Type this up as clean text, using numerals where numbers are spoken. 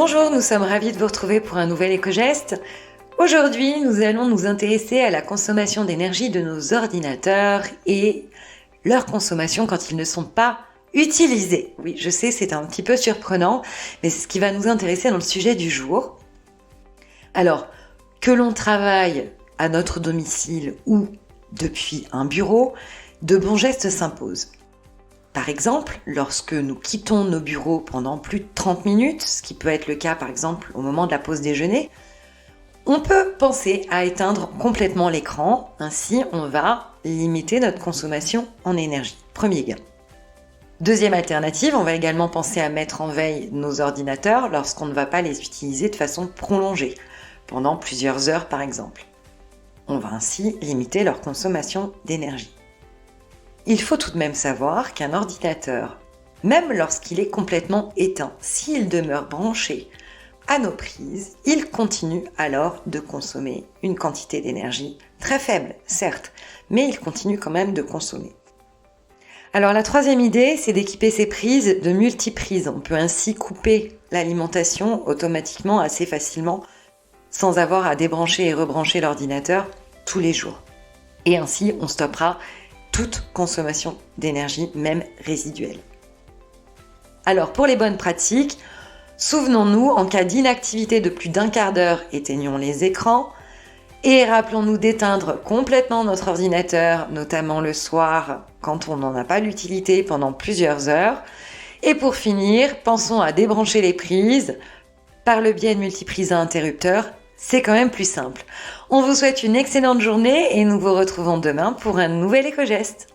Bonjour, nous sommes ravis de vous retrouver pour un nouvel éco-geste. Aujourd'hui, nous allons nous intéresser à la consommation d'énergie de nos ordinateurs et leur consommation quand ils ne sont pas utilisés. Oui, je sais, c'est un petit peu surprenant, mais c'est ce qui va nous intéresser dans le sujet du jour. Alors, que l'on travaille à notre domicile ou depuis un bureau, de bons gestes s'imposent. Par exemple, lorsque nous quittons nos bureaux pendant plus de 30 minutes, ce qui peut être le cas par exemple au moment de la pause déjeuner, on peut penser à éteindre complètement l'écran, ainsi on va limiter notre consommation en énergie. Premier gain. Deuxième alternative, on va également penser à mettre en veille nos ordinateurs lorsqu'on ne va pas les utiliser de façon prolongée, pendant plusieurs heures par exemple. On va ainsi limiter leur consommation d'énergie. Il faut tout de même savoir qu'un ordinateur, même lorsqu'il est complètement éteint, s'il demeure branché à nos prises, il continue alors de consommer une quantité d'énergie très faible, certes, mais il continue quand même de consommer. Alors la troisième idée, c'est d'équiper ces prises de multiprises. On peut ainsi couper l'alimentation automatiquement assez facilement sans avoir à débrancher et rebrancher l'ordinateur tous les jours. Et ainsi, on stoppera toute consommation d'énergie, même résiduelle. Alors, pour les bonnes pratiques, souvenons-nous, en cas d'inactivité de plus d'un quart d'heure, éteignons les écrans et rappelons-nous d'éteindre complètement notre ordinateur, notamment le soir, quand on n'en a pas l'utilité pendant plusieurs heures. Et pour finir, pensons à débrancher les prises par le biais de multiprises à interrupteurs. C'est quand même plus simple. On vous souhaite une excellente journée et nous vous retrouvons demain pour un nouvel éco-geste.